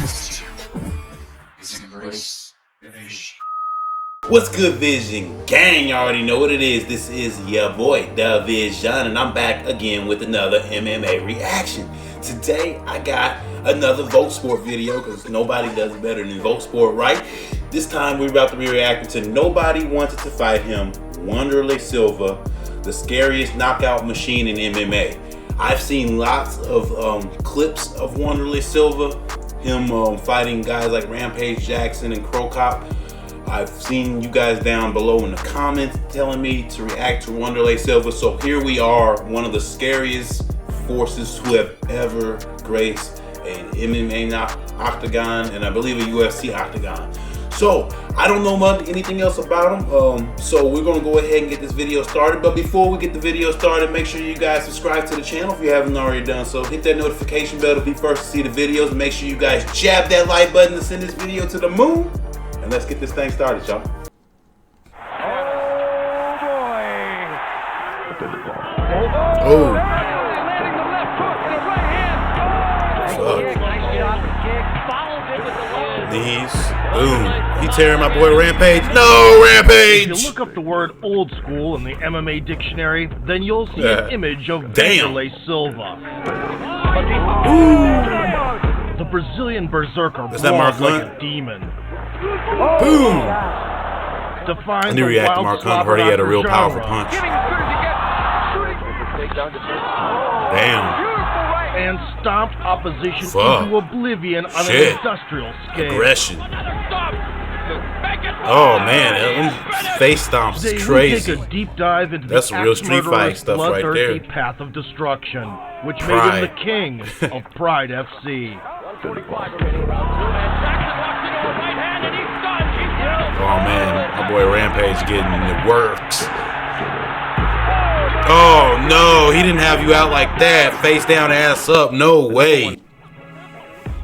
must do is embrace the vision. What's good, Vision Gang? You already know what it is. This is your boy, The Vision, and I'm back again with another MMA reaction. Today, I got another Vote Sport video because nobody does it better than Vote Sport, right? This time, we're about to be reacting to Nobody Wanted to Fight Him, Wanderlei Silva, the scariest knockout machine in MMA. I've seen lots of clips of Wanderlei Silva, him fighting guys like Rampage Jackson and Cro Cop. I've seen you guys down below in the comments telling me to react to Wanderlei Silva. So here we are, one of the scariest forces who have ever graced an MMA octagon and I believe a UFC octagon. So I don't know anything else about him. So we're gonna go ahead and get this video started. But before we get the video started, make sure you guys subscribe to the channel if you haven't already done so. Hit that notification bell to be first to see the videos. And make sure you guys jab that like button to send this video to the moon. And let's get this thing started, y'all. Oh. Knees. Boom. He tearing my boy Rampage. No, Rampage! If you look up the word old school in the MMA dictionary, then you'll see an image of Wanderlei Silva. Ooh. The Brazilian berserker Is that Mark like Hunt? a demon. Boom! Defines I knew react to Mark Hunt. Heard he had a real powerful genre. punch. Damn. And stomped opposition Fuck. into oblivion on Shit. an industrial scale. Aggression. Oh man, face stomps Today is crazy. we take a deep dive into That's the some real street fight axe-murderous, stuff right bloodthirsty there. path of destruction, which Pride. made him the king of Pride FC. Oh man, my boy Rampage getting the works. Oh no, he didn't have you out like that. Face down, ass up. No way.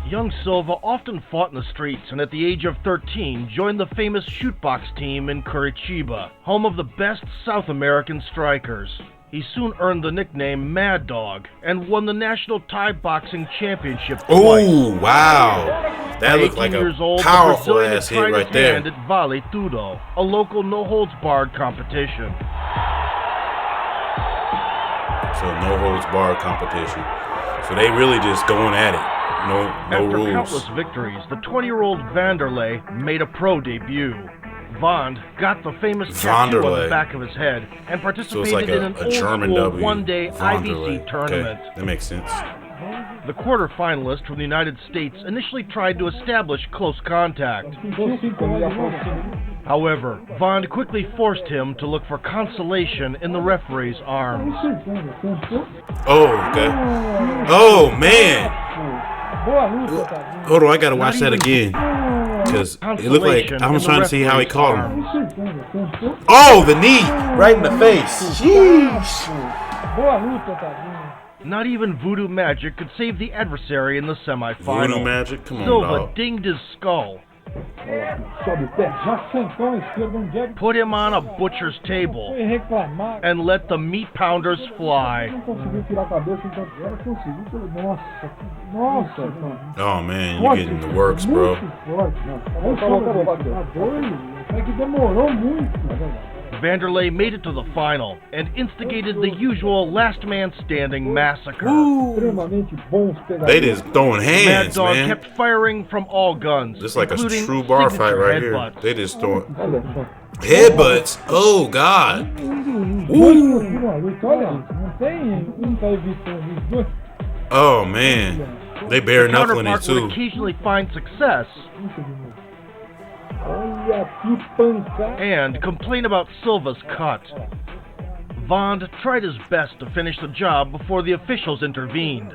Young Silva often fought in the streets and at the age of 13 joined the famous shootbox team in Curitiba, home of the best South American strikers. He soon earned the nickname Mad Dog and won the National Thai Boxing Championship twice. Oh wow, that At looked like 18 years a old, powerful the Brazilian ass hit tried right his there. hand at Vale Tudo, a local no-holds-barred competition. So no holds barred competition. So they really just going at it. No After rules. countless victories, the 20-year-old Wanderlei made a pro debut. Vond got the famous tattoo on the back of his head and So it's participated like in a an German old-school W. one-day Wanderlei. IBC tournament. Okay, that makes sense. The quarterfinalist from the United States initially tried to establish close contact. However, Vond quickly forced him to look for consolation in the referee's arms. Oh, okay. Oh man. Hold on, I gotta watch that again. Because it looked like I was trying to see how he caught him. Oh, the knee! Right in the face. Sheesh. Not even voodoo magic could save the adversary in the semifinal. Voodoo magic? Come on, Silva dog. dinged his skull, put him on a butcher's table, and let the meat pounders fly. Oh man, you getting the works, bro. Wanderlei made it to the final and instigated the usual last man standing massacre. They just throwing Mad hands, Dog man. kept firing from all guns. This is like a including true bar fight signature right here. headbutts. They just throwing headbutts. Oh god. Oh man. They bare The knuckling it counterpart would too. occasionally find success and complain about Silva's cut. Vond tried his best to finish the job before the officials intervened.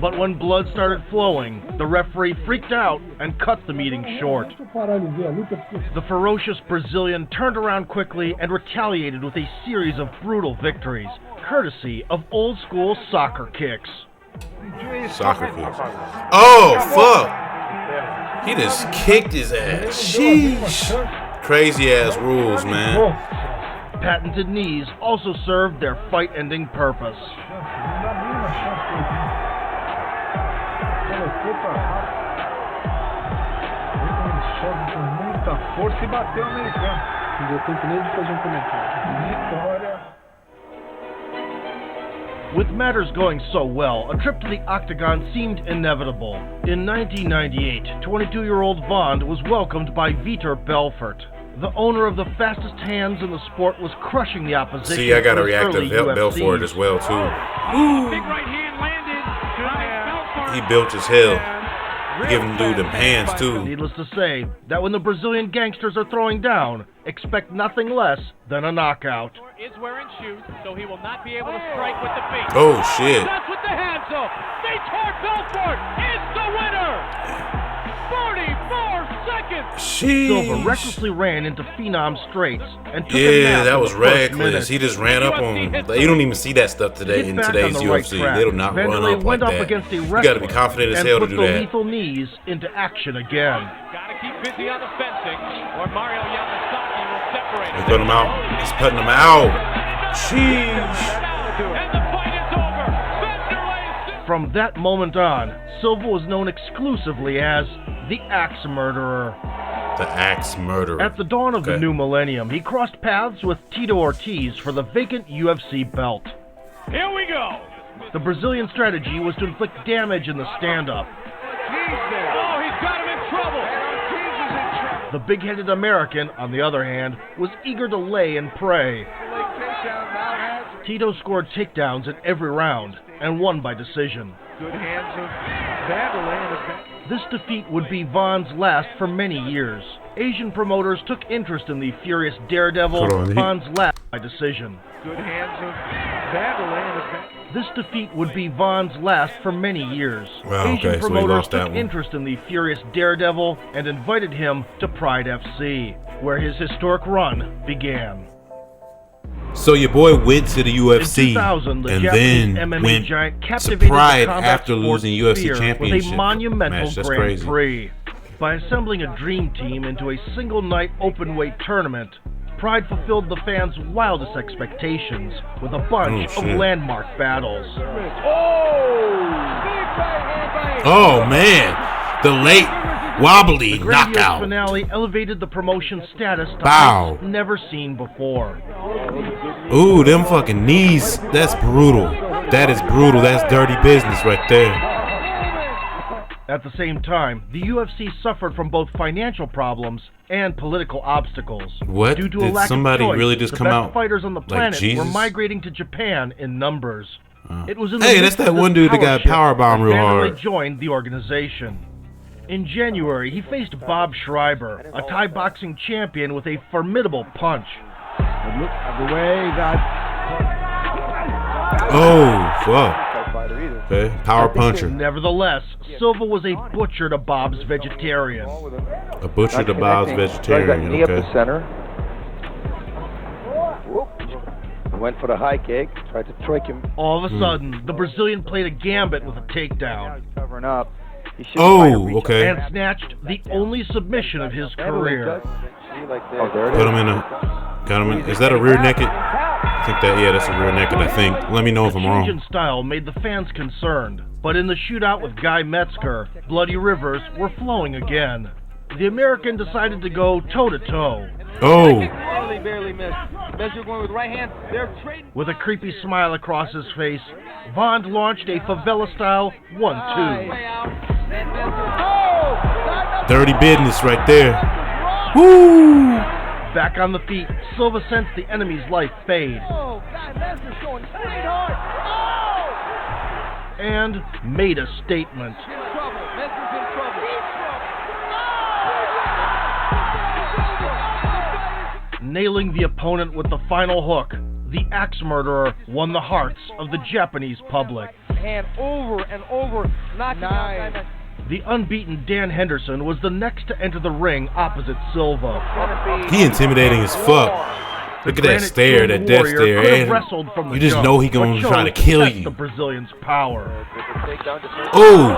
But when blood started flowing, the referee freaked out and cut the meeting short. The ferocious Brazilian turned around quickly and retaliated with a series of brutal victories, courtesy of old-school soccer kicks. Soccer kicks. Oh, fuck. He just kicked his ass. Sheesh. Crazy ass rules, man. Patented knees also served their fight-ending purpose. Colocou pra cá. Ele sobe com muita força e bateu no americano. Não deu tempo nem de fazer comentário. Vitória. With matters going so well, a trip to the Octagon seemed inevitable. In 1998, 22-year-old Vaughn was welcomed by Vitor Belfort. The owner of the fastest hands in the sport was crushing the opposition. See, I gotta for his react to early Belfort UFC. as well, too. Big right hand landed. He built as hell. He giving dude them hands, too. Needless to say, that when the Brazilian gangsters are throwing down, expect nothing less than a knockout. Is wearing shoes, so he will not be able to strike with the feet. Oh, shit. That's with the hands, though. Vitor Belfort is the winner. 44 seconds. Silva Sheesh. recklessly ran into Phenom straights and took a Yeah, nap that in was the first reckless. minute. He just ran up on him. Like, you don't even see that stuff today Get in back today's on the right UFC. track. They do not run Vanderlei up like went up that. against a You wrestler gotta be confident as and hell to put do the that. lethal knees into action again. Gotta keep busy on the fencing, or Mario Yamasaki will separate. He's putting him out. He's putting him out. Sheesh. And the fight is over. Vanderlei. From that moment on, Silva was known exclusively as the Axe Murderer. The Axe Murderer. At the dawn of the Okay. new millennium, he crossed paths with Tito Ortiz for the vacant UFC belt. Here we go. The Brazilian strategy was to inflict damage in the stand-up. Oh, he's got him in trouble. The big-headed American, on the other hand, was eager to lay and pray. Tito scored takedowns in every round and won by decision. Good hands of Vanderlei. This defeat would be Vaughn's last for many years. Asian promoters took interest in the furious daredevil. Hold on, Vaughn's last by decision. Good hands of Vanderlei. This defeat would be Vaughn's last for many years. Wow, Asian okay, so he promoters lost that took one. interest in the furious daredevil and invited him to Pride FC, where his historic run began. So your boy went to the In UFC 2000, the and Japanese then MMA went giant to captivated Pride the combat after sports losing UFC sphere championship with a monumental match. That's Grand crazy. Prix. By assembling a dream team into a single-night open-weight tournament, Pride fulfilled the fans' wildest expectations with a bunch Oh, of shit. landmark battles. Oh man, the late wobbly The grandiose knockout. finale elevated the promotion's status to Bow. heights never seen before. Ooh, them fucking knees. That's brutal. That is brutal. That's dirty business right there. At the same time, the UFC suffered from both financial problems and political obstacles. What? Due to a Did lack somebody of choice, really just the come best out fighters on the like planet were Jesus? migrating to Japan in numbers. It was in the Hey, midst that's that of this one dude that got shift powerbombed that real Vanderlei hard. joined the organization. In January, he faced Bob Schreiber, a Thai boxing champion with a formidable punch. Look at the way that Oh, fuck. Okay, power puncher. Nevertheless, Silva was a butcher to Bob's vegetarian. A butcher to Bob's vegetarian. Knee up the Okay. center. Whoop. Went for the high kick. Tried to trick him. All of a sudden, the Brazilian played a gambit with a takedown Covering up. He should Oh, okay. and snatched the only submission of his career. Oh, there it is. Put him in a. Got him in. Is that a rear naked? I think that. Yeah, that's a rear naked. I think. Let me know if I'm Change in wrong. style made the fans concerned, but in the shootout with Guy Metzger, bloody rivers were flowing again. The American decided to go toe-to-toe. Oh, Barely missed. Measure going with right hand. They're trading. With a creepy smile across his face, Vaughn launched a favela-style 1-2. dirty business right there. Woo! Back on the feet, Silva sensed the enemy's life fade and made a statement. Nailing the opponent with the final hook, the Axe Murderer won the hearts of the Japanese public. Hand over and over, knocking out Guy. The unbeaten Dan Henderson was the next to enter the ring opposite Silva. He intimidating as fuck. Look at that Granite stare, King that death warrior stare. could have And wrestled from the you just jump, know he but gonna chose try to kill test you. the Brazilian's power. Oh,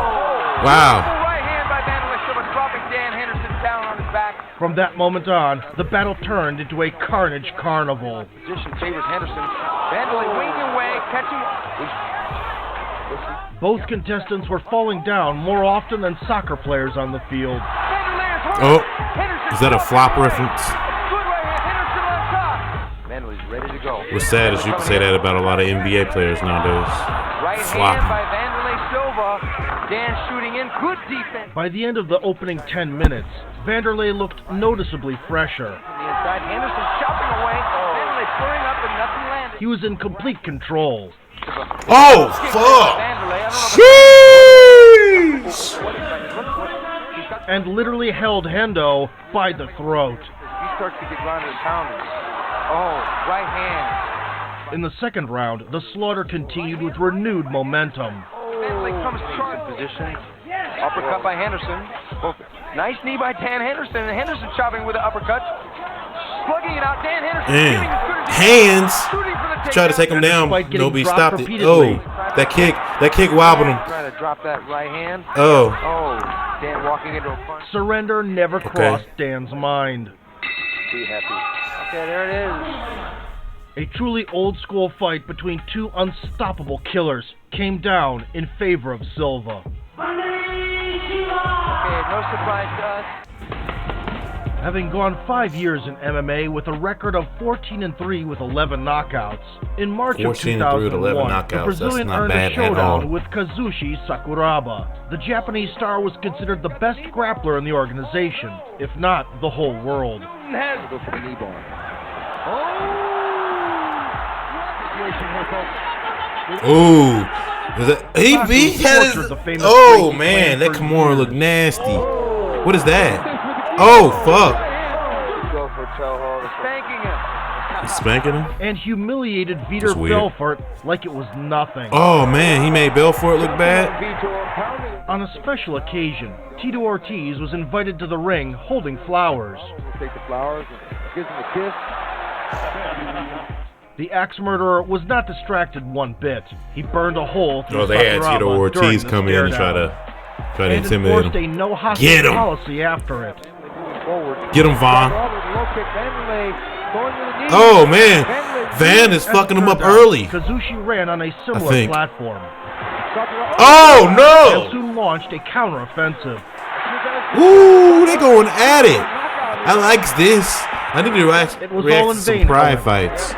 wow. Right hand by Vanderlei Silva, dropping Dan Henderson down on his back. From that moment on, the battle turned into a carnage carnival. Position favors Henderson. Vanderlei winging away, catching. Both contestants were falling down more often than soccer players on the field. Oh, is that a flop reference? Vanderley's ready to go. What's sad is you can say that about a lot of NBA players nowadays. Right hand Flopping. by Vanderlei Silva. Dan shooting in. Good defense. By the end of the opening 10 minutes, Vanderlei looked noticeably fresher. On the inside, Henderson chopping away. Vanderlei throwing up and nothing landed. He was in complete control. Oh, fuck! Vanderlei, I don't know Sheesh! And literally held Hendo by the throat. if he starts to get grounded and pounded. Oh, right hand. In the second round, the slaughter continued with renewed momentum. Vanderlei comes charged. Position. Uppercut by Henderson. Oh, nice knee by Dan Henderson. And Henderson chopping with the uppercut. Slugging it out. Dan Henderson shooting as good as he Hands. can. Shooting for the Try to take him down. Despite getting Nobody dropped stopped it. repeatedly. Oh, that kick wobbled him. Trying to drop that right hand. Oh, Oh, Dan walking into a punch. Surrender never crossed Dan's mind. Be happy. Okay, there it is. A truly old-school fight between two unstoppable killers came down in favor of Silva. Okay, no surprise to us. Having gone 5 years in MMA with a record of 14-3 with 11 knockouts, in March of 14-3 with 11 2001, knockouts, the that's Brazilian not earned bad a at all. showdown with Kazushi Sakuraba. The Japanese star was considered the best grappler in the organization, if not the whole world. Go for the knee bar. ooh. Is that, he had his. tortured the famous Oh Gracie man, that Clanford Kimura years. looked nasty. What is that? Oh fuck. Go for Toho. Spanking him. He's spanking him. And humiliated That's Vitor weird. Belfort like it was nothing. Oh man, he made Belfort look bad. On a special occasion, Tito Ortiz was invited to the ring holding flowers. Take the flowers and gives him a kiss. The axe murderer was not distracted one bit. He burned a hole through Oh, they had Sakuraba Tito Ortiz during the come in and try stare-down, to and intimidate enforced him. a no Get hostage him. policy after it. Forward. Get him, Vaughn. Low kick. Vanderlei going to the knee. Oh man, Vanderlei Van is As it fucking him up turned out, early. Kazushi ran on a similar think. platform Oh and no! soon launched a counteroffensive. Ooh, they going at it. I likes this. I need to react It was all to in some vain, pride however. fights.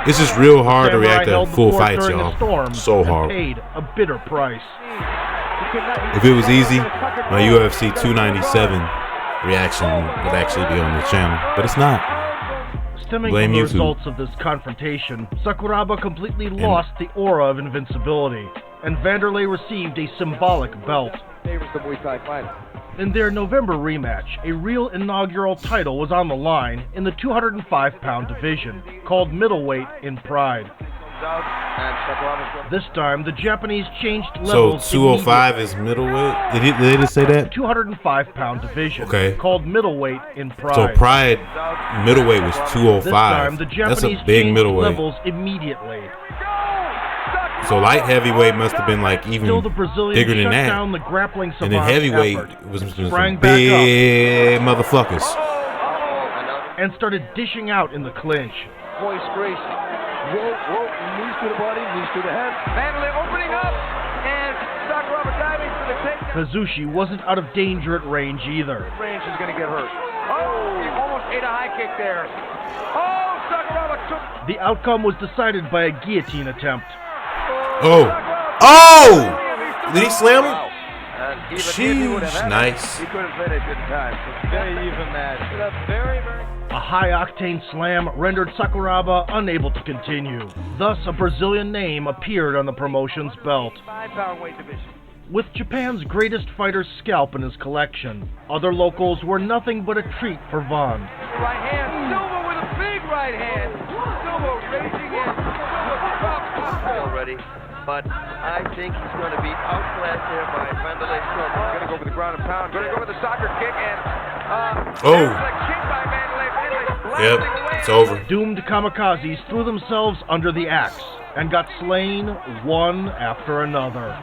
It's just real hard to Samurai react to held the full fort fights, during a y'all. storm So and hard. paid a bitter price. If it was easy, my UFC 297 reaction would actually be on the channel, but it's not. Stemming Blame from the YouTube. results of this confrontation, Sakuraba completely lost the aura of invincibility, and Vanderlei received a symbolic belt. Favors the Muay Thai fighter. In their November rematch, a real inaugural title was on the line in the 205-pound division, called middleweight in Pride. And Sakuraba's This time, the Japanese changed So levels 205 is middleweight? Did they just say that? 205-pound division, Okay. called middleweight in Pride. So Pride middleweight was This 205. time, the That's Japanese a big changed middleweight. levels immediately. So light heavyweight must have been like even Still, the Brazilian bigger than shut that. down the grappling And then savant's heavyweight effort, was sprang some back big motherfuckers. and started dishing out in the clinch. Voice Gracie. Whoa, knees to the body, knees to the head. Vanderlei opening up, and Sakuraba diving for the takedown. Kazushi wasn't out of danger at range either. Range is going to get hurt. Oh, he almost ate a high kick there. Oh, Sakuraba took. The outcome was decided by a guillotine attempt. Oh. Oh! Did he slam him? And even if he would have Sheesh, had it, nice. he could have finished in time. So very even match. Very. A high-octane slam rendered Sakuraba unable to continue. Thus, a Brazilian name appeared on the promotion's belt. 5-pound weight division. With Japan's greatest fighter's scalp in his collection, other locals were nothing but a treat for Vaughn. Right hand. Silva with a big right hand. Silva raging in. Already. But I think he's going to be outclassed there by Vanderlei Silva. Going to go for the ground and pound. Going to go for the soccer kick and Oh. there's a kick by Vanderlei. Vanderlei Yep, blasting away. it's over. Doomed kamikazes threw themselves under the axe and got slain one after another.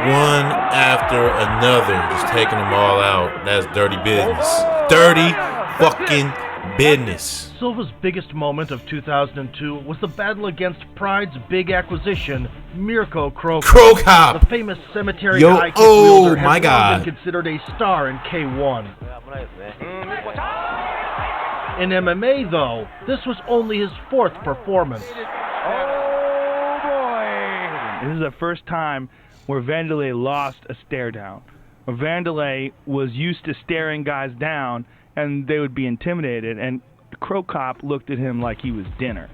One after another, just taking them all out. That's dirty business. Dirty fucking Business. Silva's biggest moment of 2002 was the battle against Pride's big acquisition, Mirko Cro Cro Cop. Cop. The famous cemetery Yo, high kick oh wielder has my long God. been considered a star in K1. In MMA, though, this was only his 4th performance. This is the first time where Vanderlei lost a stare down. Where Vanderlei was used to staring guys down and they would be intimidated, and Cro Cop looked at him like he was dinner.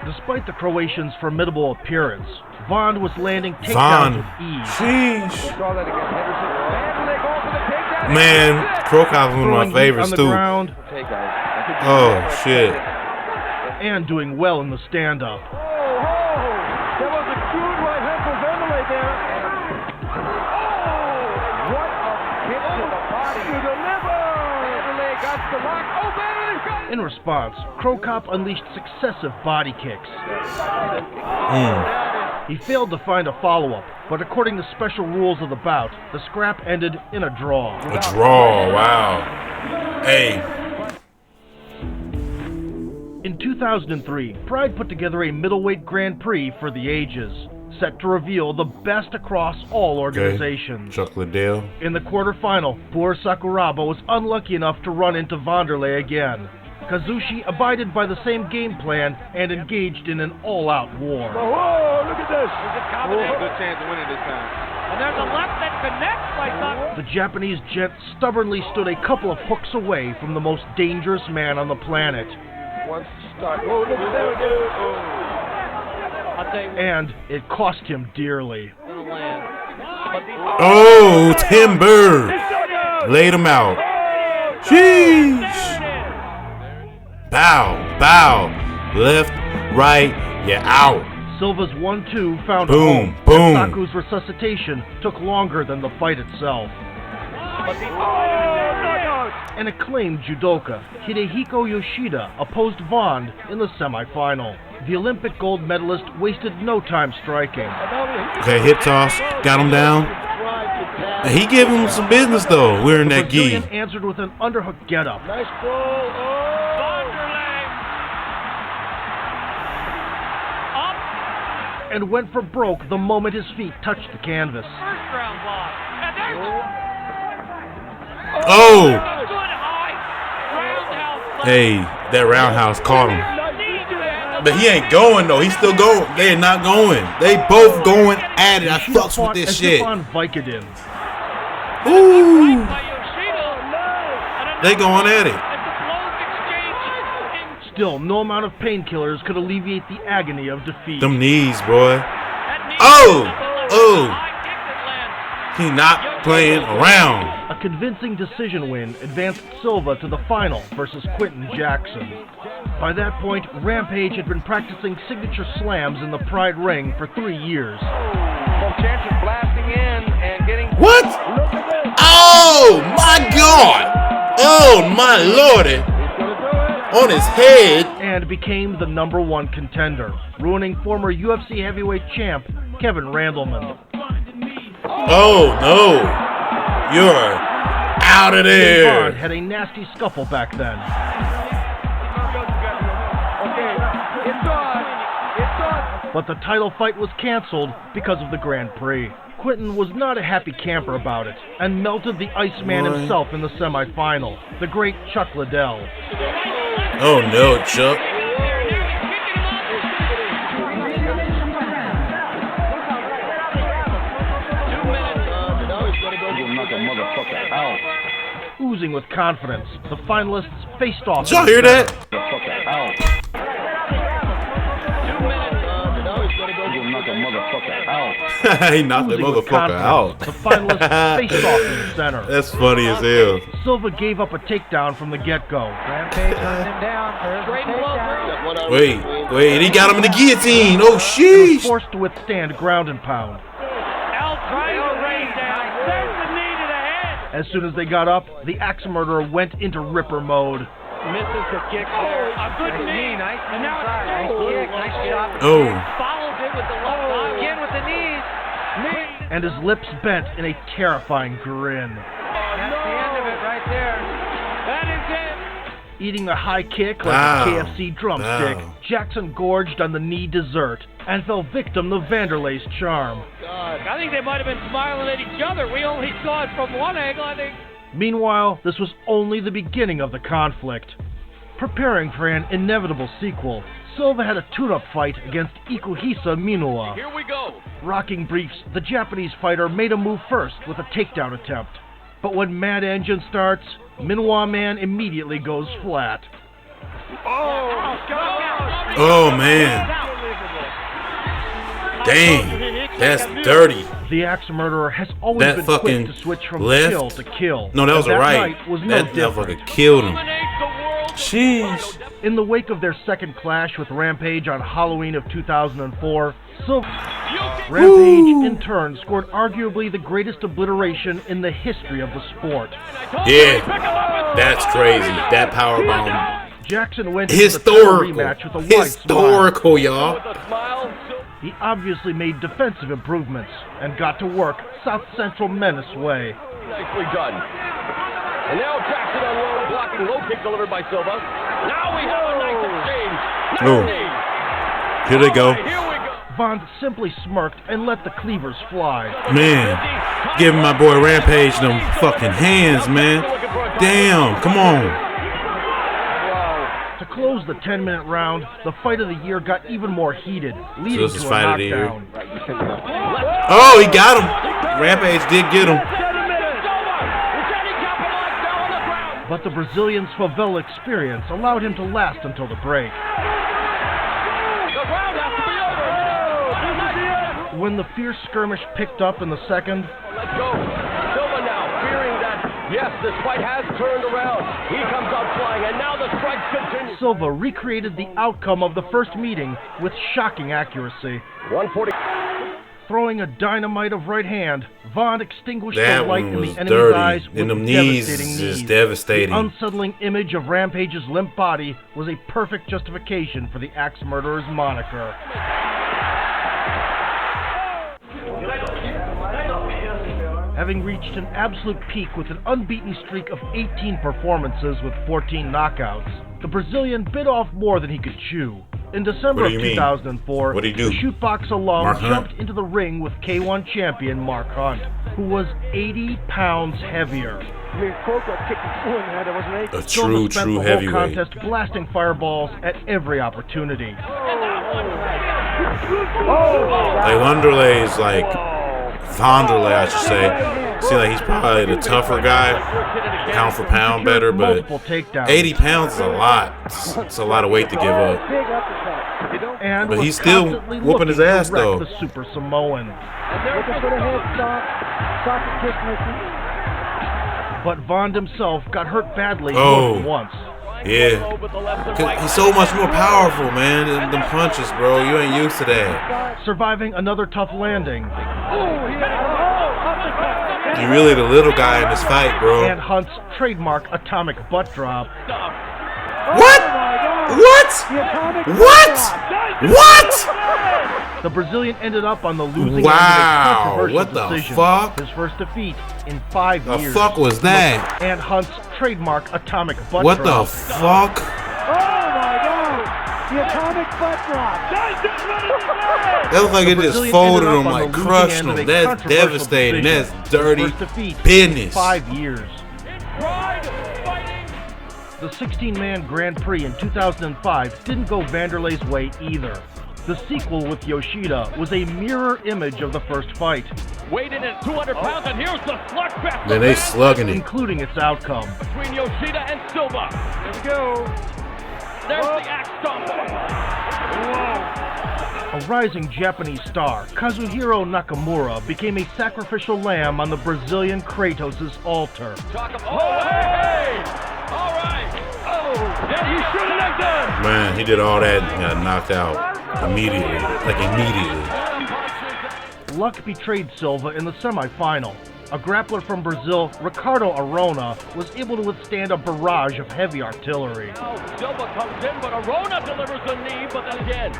Despite the Croatian's formidable appearance, Vaughn was landing takedowns with ease. Sheesh. Man, Cro Cop is one of Throwing my favorites heat on the too. ground Oh shit. and doing well in the stand-up. That was a crude right hand for Vanderlei there. What a hit to the body. To the liver. Vanderlei got the lock. Oh, Vanderlei got it. In response, Cro Cop unleashed successive body kicks. He failed to find a follow-up, but according to special rules of the bout, the scrap ended in a draw. A draw. Wow. Hey. In 2003, Pride put together a middleweight Grand Prix for the ages, set to reveal the best across all organizations. Chuck Liddell. In the quarterfinal, poor Sakuraba was unlucky enough to run into Vanderlei again. Kazushi abided by the same game plan and engaged in an all-out war. Oh, look at this. Good chance of winning this time. And there's a left that connects by Sakuraba. The Japanese gent stubbornly stood a couple of hooks away from the most dangerous man on the planet. Wants to start. Oh, look at there again. I'll tell you And it cost him dearly. what's going to land. Oh, Timber. Laid him out. Sheesh. Bow, bow. Left, right, you're out. Silva's 1-2 found a Boom, home, boom. and Saku's resuscitation took longer than the fight itself. An acclaimed judoka, Hidehiko Yoshida, opposed Vaughn in the semifinal. The Olympic gold medalist wasted no time striking. Okay, hip toss. Got him down. And he gave him some business, though, wearing The that gi. Brazilian answered with an underhook getup. Nice ball. And went for broke the moment his feet touched the canvas. First round block. And there's Oh, good high roundhouse. hey, that roundhouse caught him. But he ain't going, though. He's still going. They are not going. They both going at it. I Yoshida fucks fought with this as shit. if on Vicodin. Ooh, By Yoshida. And they going at it. It's a close exchange. Still, no amount of painkillers could alleviate the agony of defeat. Them knees, boy. That knee Oh, oh. high kick that lands. He not playing around. A convincing decision win advanced Silva to the final versus Quentin Jackson. By that point, Rampage had been practicing signature slams in the Pride ring for 3 years. Chancellor blasting in and getting. What? Oh, my God. Oh, my lordy. On his head. And became the #1 contender, ruining former UFC heavyweight champ Kevin Randleman. Oh, no. You're out of Vaughn there. had a nasty scuffle back then. Okay, it's on. It's on. But the title fight was canceled because of the Grand Prix. Quentin was not a happy camper about it, and melted the Iceman Boy. himself in the semifinal, the great Chuck Liddell. Oh, no, Chuck. Oozing with confidence, the finalists faced off. Did y'all hear that? He knocked the Oozing with motherfucker out. confidence, The finalists faced off in the center. That's funny as hell. Silva gave up a takedown from the get-go. Wait, he got him in the guillotine. Oh, Was sheesh. forced to withstand ground and pound. Al tries to raise down. There's the knee to the head. As soon as they got up, the axe murderer went into Ripper mode. Misses the kick there. A good knee. Nice and now it's Nice shot. Oh, follows it with the left eye. Again with the knees. And his lips bent in a terrifying grin. That's the end of it right there. That is it. Eating a high kick like Wow. a KFC drumstick, Wow. Jackson gorged on the knee dessert and fell victim to Vanderlei's charm. God, I think they might have been smiling at each other. We only saw it from one angle, I think. Meanwhile, this was only the beginning of the conflict. Preparing for an inevitable sequel, Silva had a tune-up fight against Ikuhisa Minowa. Here we go. Rocking briefs, the Japanese fighter made a move first with a takedown attempt. But when Mad Engine starts, Minowa Man immediately goes flat. Oh, man. Dang. That's dirty. The Axe Murderer has always That been fucking quick to switch from left? kill to kill. No, that was and a right. night was no That different. motherfucker killed him. Dominate the world. Sheesh. In the wake of their second clash with Rampage on Halloween of 2004, Rampage in turn scored arguably the greatest obliteration in the history of the sport. Yeah. That's crazy. That powerbomb. Jackson went into the title Historical. rematch with a wide smile. Historical, y'all. With a smile. He obviously made defensive improvements and got to work South Central Menace way. Nicely done. And now Jackson on low, blocking low kick delivered by Silva. Now we have a nice exchange. Nice Oh. knee. Here they go. Here we go. Vaughn simply smirked and let the cleavers fly. Man. Giving my boy Rampage them fucking hands, man. Damn. Come on. To close the 10-minute round, the fight of the year got even more heated, leading this is to a fight of the year. knockdown. Oh, he got him. Rampage did get him. But the Brazilian's favela experience allowed him to last until the break. The round has to be over. When the fierce skirmish picked up in the second, Let's go. Silva now, fearing that, yes, this fight has turned around. He comes out flying, and now the strikes continue. Silva recreated the outcome of the first meeting with shocking accuracy. 140. Throwing a dynamite of right hand, Vaughn extinguished the That light one in was the enemy's eyes dirty. with And them knees devastating is knees. devastating. The unsettling image of Rampage's limp body was a perfect justification for the Axe Murderer's moniker. Having reached an absolute peak with an unbeaten streak of 18 performances with 14 knockouts, the Brazilian bit off more than he could chew. In December What of do you mean? 2004, What'd he do? the Shootbox alum Mark Hunt? jumped into the ring with K1 champion Mark Hunt, who was 80 pounds heavier. A Silva true spent the whole heavyweight. contest blasting fireballs at every opportunity. Like Wanderlei is like Vanderlei, I should say. See, like he's probably the tougher guy, pound for pound better, but Multiple takedowns. 80 pounds is a lot. It's a lot of weight to give up. And But was he's still constantly whooping his looking to ass, wreck though. The Super Samoan. But Vaughn himself got hurt badly more than once. Yeah. 'Cause he's so much more powerful, man, than them punches, bro. You ain't used to that. Surviving another tough landing. You really the little guy in this fight, bro. And Hunt's trademark atomic butt drop. What? What? What? What? The Brazilian ended up on the losing Wow, end of a controversial what the decision. fuck? His first defeat in 5 The years. fuck was that? And Hunt's trademark atomic butt What the drop. fuck? That looked like The it just Brazilian folded ended up him, on like the losing crushed end of him. a That's controversial devastating. decision. That's dirty His first defeat business. in 5 years. The 16-man Grand Prix in 2005 didn't go Vanderlei's way either. The sequel with Yoshida was a mirror image of the first fight, Weighed in at 200 pounds, and here's the slugfest. Man, they slugging it. including its outcome. Between Yoshida and Silva. Here we go. There's the axe stomper. A rising Japanese star, Kazuhiro Nakamura, became a sacrificial lamb on the Brazilian Kratos' altar. Chalk him. Oh, hey! All right. Oh, yeah, he shouldn't have done. Man, he did all that and got knocked out immediately. Like immediately. Luck betrayed Silva in the semifinal. A grappler from Brazil, Ricardo Arona, was able to withstand a barrage of heavy artillery. Silva comes in, but Arona delivers a knee, but then again.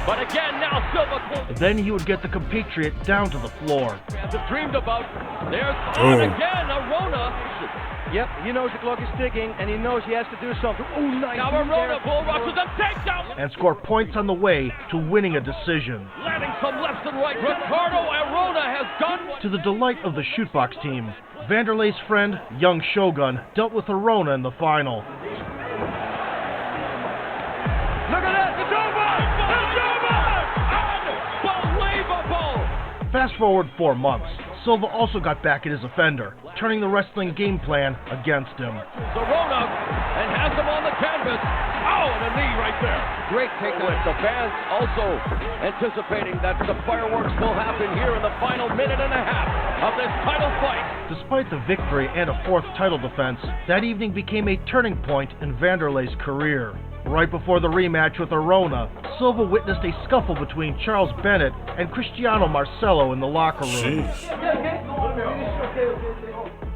But again, now Silva closes. Then he would get the compatriot down to the floor. As it dreamed about. There's Oh. and again, Arona. Yep, he knows the clock is ticking, and he knows he has to do something. Oh, nice. Now Arona bull rushes and takedown. and score points on the way to winning a decision. Landing some left and right. Ricardo Arona has done what... To the delight of the shootbox team, Vanderlei's friend, Young Shogun, dealt with Arona in the final. Look at that! It's over! It's over! Unbelievable! Fast forward 4 months. Silva also got back at his offender, turning the wrestling game plan against him. Arona and has him on the canvas. Oh, and a knee right there. Great takedown. The fans also anticipating that the fireworks will happen here in the final minute and a half of this title fight. Despite the victory and a 4th title defense, that evening became a turning point in Vanderlei's career. Right before the rematch with Arona, Silva witnessed a scuffle between Charles Bennett and Cristiano Marcello in the locker room. Jeez.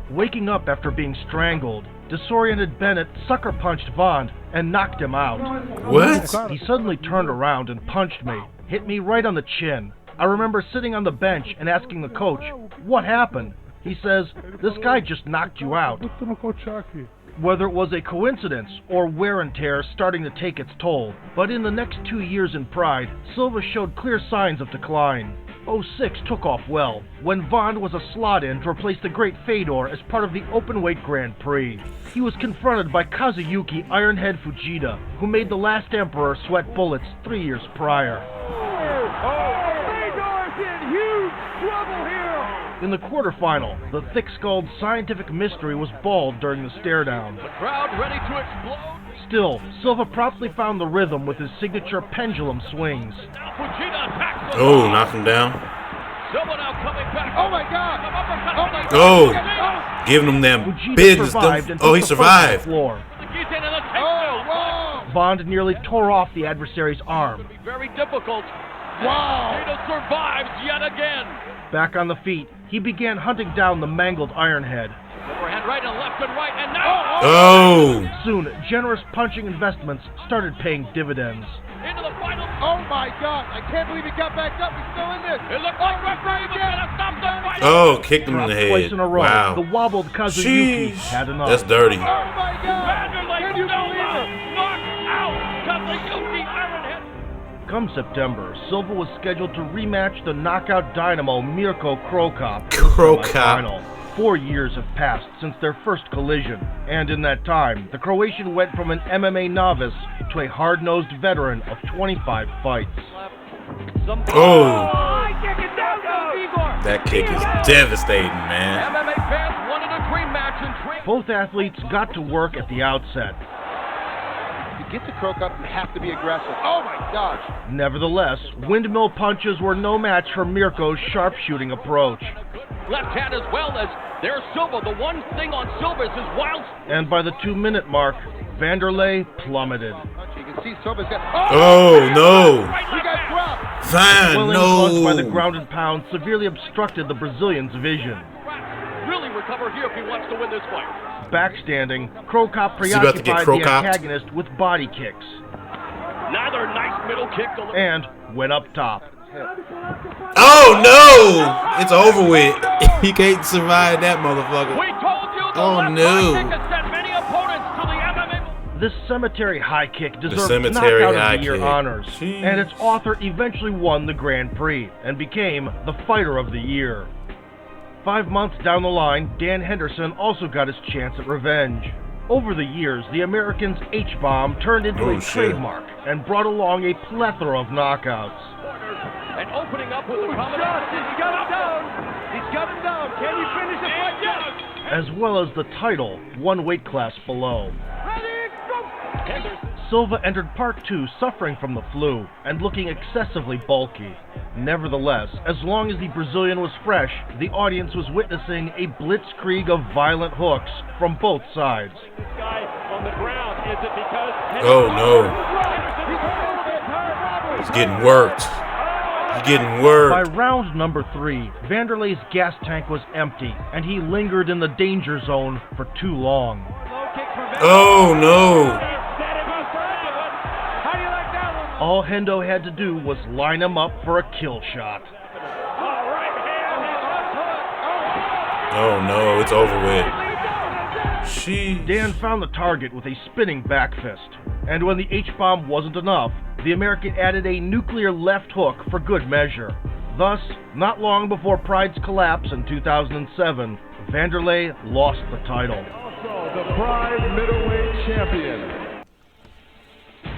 Waking up after being strangled, disoriented Bennett sucker punched Vaughn and knocked him out. What? He suddenly turned around and punched me, hit me right on the chin. I remember sitting on the bench and asking the coach, "What happened?" He says, "This guy just knocked you out." Whether it was a coincidence or wear and tear starting to take its toll, but in the next 2 years in Pride, Silva showed clear signs of decline. 06 took off well, when Vaughn was a slot-in to replace the great Fedor as part of the Openweight Grand Prix. He was confronted by Kazuyuki Ironhead Fujita, who made the last Emperor sweat bullets 3 years prior. Fedor's in huge trouble here. In the quarterfinal, the thick-skulled scientific mystery was bald during the stare-down. The crowd ready to explode. Still, Silva promptly found the rhythm with his signature pendulum swings. Now Fujita attacks. Oh, knock him down. Silva now coming back. Oh my God! Oh my God! Oh, giving him them Fujita business. survived Them, and oh, he took the fight to the survived. floor. Guillotine and a takedown. Bond nearly tore off the adversary's arm. Very difficult. Wow! Fujita survives yet again. Back on the feet, he began hunting down the mangled Ironhead. Overhand right and left and right, and now Oh, Soon, generous punching investments started paying dividends. into the final. Oh my God! I can't believe he got back up. He's still in this. It looks like referee was gonna stop the fight. oh, kicked him in Dropped the twice head. in a row, Wow. the wobbled Kazuyuki Sheesh. had enough. That's dirty. Oh my God! Vanderlei Can you believe Silva it? knocked out Kazuyuki Ironhead. Come September, Silva was scheduled to rematch the knockout dynamo Mirko Cro Cop. Cro Cop. Final. 4 years have passed since their first collision, and in that time, the Croatian went from an MMA novice to a hard-nosed veteran of 25 fights. Oh, High kick is down to Igor. that kick is devastating, man. MMA fans wanted a dream match and dream. Both athletes got to work at the outset. To get to Cro Cop, you have to be aggressive. Oh my gosh! Nevertheless, windmill punches were no match for Mirko's sharpshooting approach. Left hand as well as there's Silva. The one thing on Silva is his wild. And by the 2-minute mark, Vanderlei plummeted. You can see Silva's got. Oh, no. He got dropped. Fine, Swelling punch by the no. ground and pound severely obstructed the Brazilian's vision. Really recover here if he wants to win this fight. Backstanding, Cro Cop Is he about to get preoccupied the Cro-Copped? antagonist with body kicks Another nice middle kick. and went up top. Oh, no. It's over with. He can't survive that motherfucker. We told you the Oh, left no. high kick has sent many opponents to the MMA. This cemetery high kick deserved cemetery knockout high of the year kick. honors, Jeez. and its author eventually won the Grand Prix and became the Fighter of the Year. 5 months down the line, Dan Henderson also got his chance at revenge. Over the years, the American's H-bomb turned into Oh, a shit. trademark and brought along a plethora of knockouts. And opening up with the combination. He's got him down. He's got him down. Can he finish the fight? As well as the title, one weight class below. Silva entered part 2 suffering from the flu and looking excessively bulky. Nevertheless, as long as the Brazilian was fresh, the audience was witnessing a blitzkrieg of violent hooks from both sides. Oh, no. He's getting worked. He's getting By worked. round number 3, Vanderlei's gas tank was empty, and he lingered in the danger zone for too long. Oh, no. All Hendo had to do was line him up for a kill shot. Oh, no. It's over with. Dan found the target with a spinning back fist. And when the H-bomb wasn't enough, the American added a nuclear left hook for good measure. Thus, not long before Pride's collapse in 2007, Vanderlei lost the title. Also, the Pride middleweight champion.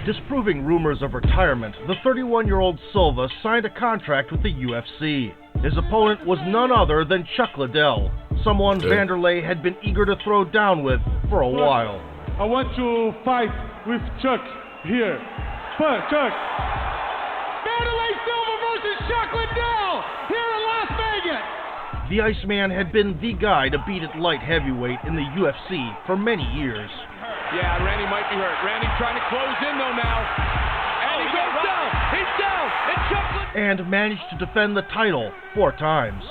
Disproving rumors of retirement, the 31-year-old Silva signed a contract with the UFC. His opponent was none other than Chuck Liddell, someone Vanderlei had been eager to throw down with for a while. I want to fight with Chuck here. Chuck. Vanderlei Silva versus Chuck Liddell here in Las Vegas. The Iceman had been the guy to beat at light heavyweight in the UFC for many years. Yeah, Randy might be hurt. Randy trying to close in though now. And he goes down. He's down. And Chuck and managed to defend the title 4 times.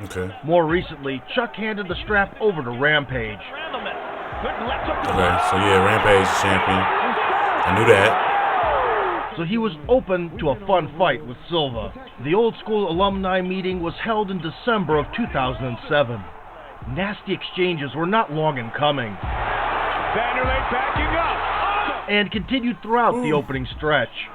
Okay. More recently, Chuck handed the strap over to Rampage. Okay, so yeah, Rampage is champion. I knew that. So he was open to a fun fight with Silva. The old school alumni meeting was held in December of 2007. Nasty exchanges were not long in coming. Vanderlei backing up. And continued throughout the opening stretch.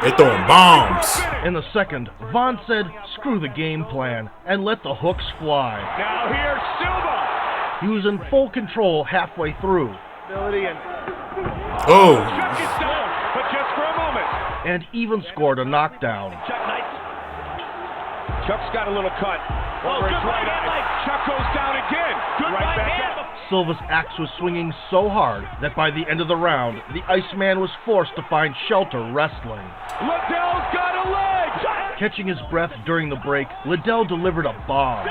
They throwing bombs. In the second, Vaughn said, "Screw the game plan," and let the hooks fly. Now here's Silva. He was in full control halfway through. Oh. Chuck is down, but just for a moment. And even scored a knockdown. Chuck's got a little cut. Over his right eye. Chuck goes down again. Good right back up. Silva's axe was swinging so hard that by the end of the round, the Iceman was forced to find shelter wrestling. Liddell's got a leg. Catching his breath during the break, Liddell delivered a bomb.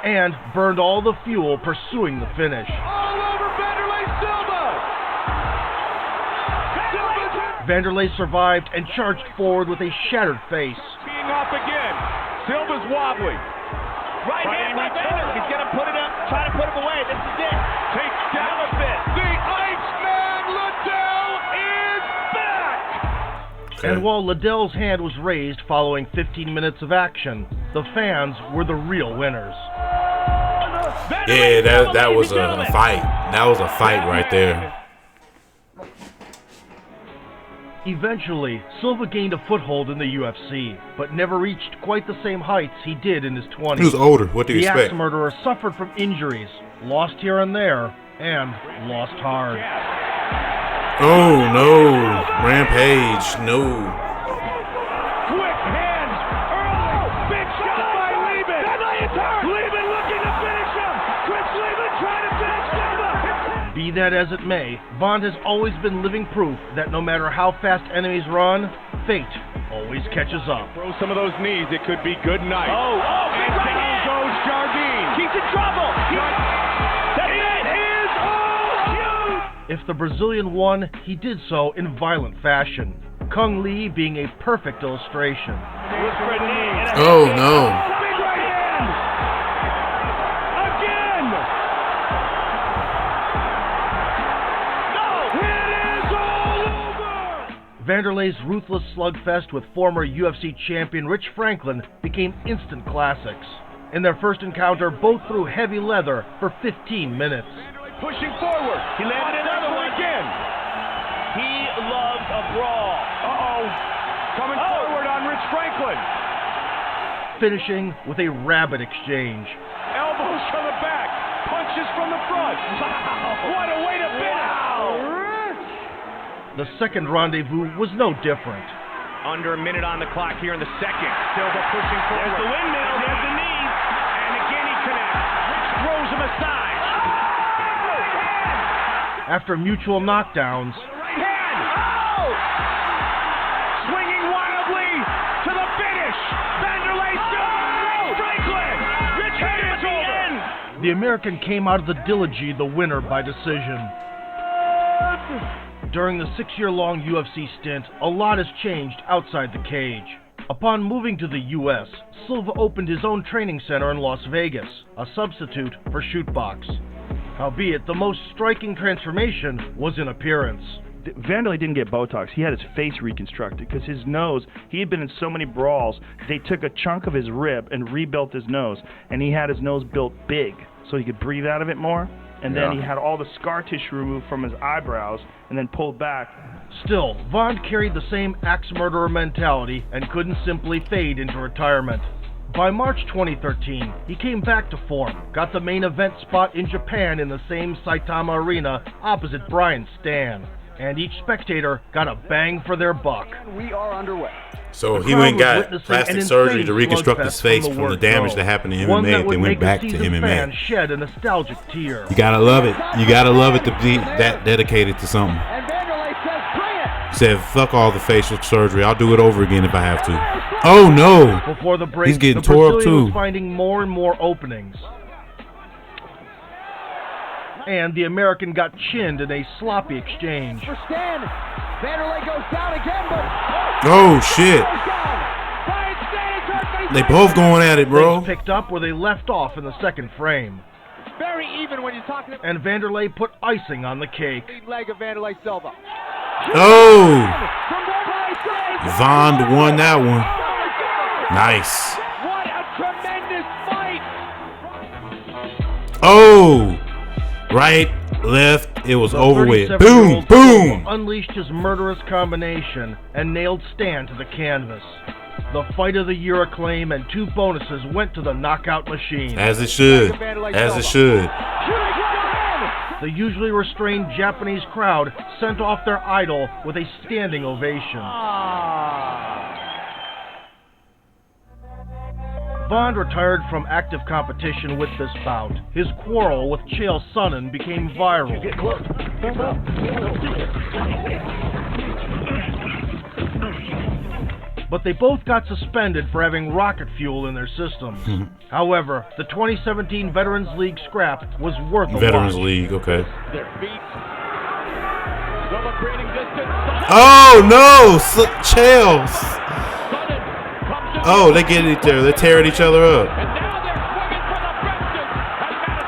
And burned all the fuel pursuing the finish. All over Vanderlei Silva. Vanderlei survived and charged forward with a shattered face. Being off again. Silva's wobbly. Right hand by Vanderlei. He's going to put it up, try to put him away. This is it. Takes down a bit. The Iceman Liddell is back. And while Liddell's hand was raised following 15 minutes of action, the fans were the real winners. Yeah, that was a fight. That was a fight right there. Eventually, Silva gained a foothold in the UFC, but never reached quite the same heights he did in his 20s. He was older. What do you the expect? axe murderer suffered from injuries, lost here and there, and lost hard. Oh, no. Rampage, no. Quick hands early. Big shot by Leben. Leben looking to finish him. Chris Leben trying to finish Silva. Be that as it may, Bond has always been living proof that no matter how fast enemies run, fate always catches up. Throw some of those knees. It could be good night. Oh, and down goes Jardine. He's in trouble. It is all huge. If the Brazilian won, he did so in violent fashion. Kung Lee being a perfect illustration. Oh, no. Big right hand. Again. No. It is all over. Vanderlei's ruthless slugfest with former UFC champion Rich Franklin became instant classics. In their first encounter, both threw heavy leather for 15 minutes. Pushing forward. He landed another one again. He loves a brawl. Coming forward on Rich Franklin. Finishing with a rabid exchange. Elbows from the back. Punches from the front. What a way to finish. The second rendezvous was no different. Under a minute on the clock here in the second. Silva pushing forward. There's the windmill. There's the knees. And again he connects. Rich throws him aside. After mutual knockdowns, Right hand. Swinging wildly to the finish. Vanderlei Silva. Franklin. Rich hit him at the end. the American came out of the Dilogy the winner by decision. During the 6-year-long UFC stint, a lot has changed outside the cage. Upon moving to the U.S., Silva opened his own training center in Las Vegas, a substitute for Shootbox. Howbeit, the most striking transformation was in appearance. Vanderlei didn't get Botox. He had his face reconstructed because his nose, he had been in so many brawls, they took a chunk of his rib and rebuilt his nose, and he had his nose built big so he could breathe out of it more. And then he had all the scar tissue removed from his eyebrows and then pulled back. Still, Vaughn carried the same axe murderer mentality and couldn't simply fade into retirement. By March 2013, he came back to form, got the main event spot in Japan in the same Saitama Arena opposite Brian Stann, and each spectator got a bang for their buck. We are underway. So he went and got plastic surgery to reconstruct his face from the damage that happened to MMA, then went back to MMA. Shed a nostalgic tear. You gotta love it. You gotta love it to be that dedicated to something. And Vanderlei says, bring it! He said, fuck all the facial surgery. I'll do it over again if I have to. Oh no! Before the break, He's getting the tore up Brazilian too. was finding more and more openings. And the American got chinned in a sloppy exchange. For Stan, Vanderlei goes down again, but... Oh shit! They both going at it, bro. Things picked up where they left off in the second frame. Very even when you're talking about... And Vanderlei put icing on the cake. Leg of Vanderlei Silva. Oh! Vaughn won that one. Nice. What a tremendous fight! Oh! Right, left, it was The over with. 37-year-old Boom! Boom! unleashed his murderous combination and nailed Stan to the canvas. The Fight of the Year acclaim and 2 bonuses went to the knockout machine. As it should. As it should. The usually restrained Japanese crowd sent off their idol with a standing ovation. Vaughn retired from active competition with this bout. His quarrel with Chael Sonnen became viral. But they both got suspended for having rocket fuel in their systems. However, the 2017 Veterans League scrap was worth a Veterans watch. League, okay. Their feet. Silva creating distance. Oh no! Chael! Oh, they get it there. They're tearing each other up. And now they're swinging for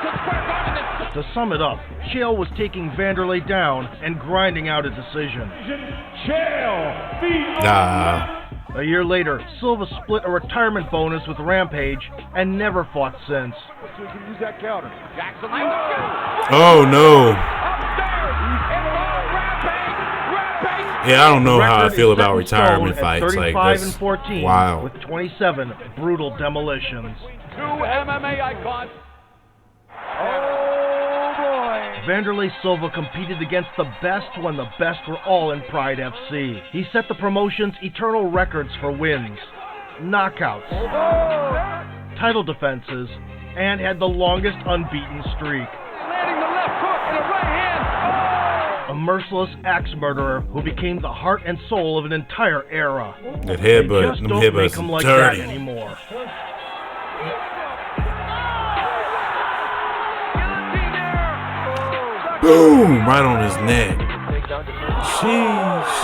the Preston at Madison Square Garden. To sum it up, Chael was taking Vanderlei down and grinding out a decision. Nah. A year later, Silva split a retirement bonus with Rampage and never fought since. So we can use that counter. Jackson like the shoot. Oh no. Upstairs. Rampage. Yeah, I don't know The how I record feel is about set in retirement stone at fights. Like 35 that's and 14 wow. with 27 brutal demolitions. 2 MMA icons. Oh, boy. Vanderlei Silva competed against the best when the best were all in Pride FC. He set the promotion's eternal records for wins, knockouts, title defenses, and had the longest unbeaten streak. Landing the left hook and a right hand. A merciless axe murderer who became the heart and soul of an entire era. That They headbutt, just them don't make headbutts him like dirty. that anymore. Boom! Right on his neck. Sheesh.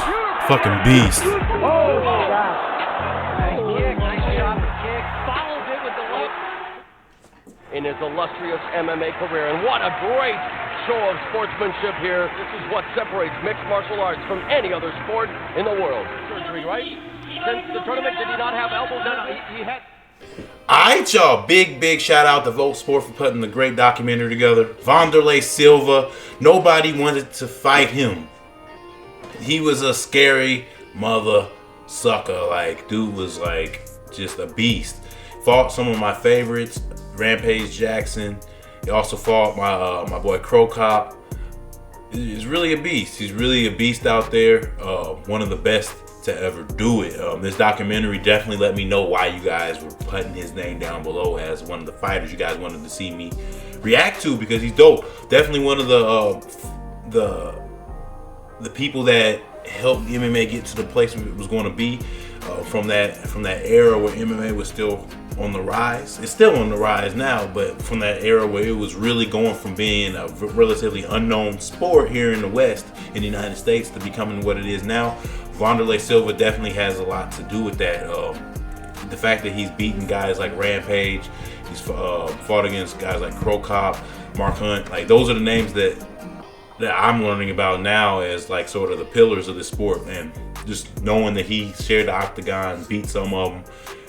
Fucking beast. In his illustrious MMA career, and what a great show of sportsmanship here. This is what separates mixed martial arts from any other sport in the world. Surgery, right? Since the tournament, did he not have elbows? No, he had. Alright, y'all. Big shout out to Volt Sport for putting the great documentary together. Vanderlei Silva. Nobody wanted to fight him. He was a scary mother sucker. Like, dude was like just a beast. Fought some of my favorites. Rampage Jackson. He also fought my boy Crow Cop. He's really a beast. He's really a beast out there. One of the best to ever do it. This documentary definitely let me know why you guys were putting his name down below as one of the fighters you guys wanted to see me react to, because he's dope. Definitely one of the people that helped MMA get to the place it was going to be. From that era where MMA was still on the rise. It's still on the rise now, but from that era where it was really going from being a relatively unknown sport here in the West, in the United States, to becoming what it is now. Vanderlei Silva definitely has a lot to do with that. The fact that he's beaten guys like Rampage, he's fought against guys like Crow Cop, Mark Hunt. Like, those are the names that that I'm learning about now as like sort of the pillars of the sport, man. Just knowing that he shared the octagon, beat some of them,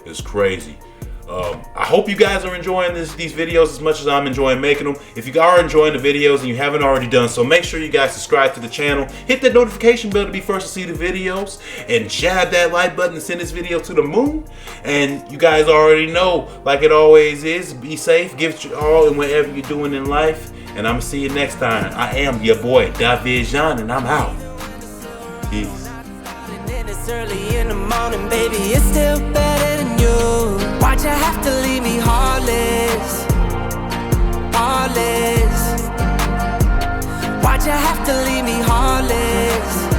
is crazy. I hope you guys are enjoying these videos as much as I'm enjoying making them. If you are enjoying the videos and you haven't already done so, make sure you guys subscribe to the channel. Hit that notification bell to be first to see the videos. And jab that like button and send this video to the moon. And you guys already know, like it always is, be safe, give it your all in whatever you're doing in life. And I'm going to see you next time. I am your boy, David Jean, and I'm out. Peace. It's early in the morning, baby, it's still better than you. Why'd you have to leave me heartless? Heartless. Why'd you have to leave me heartless?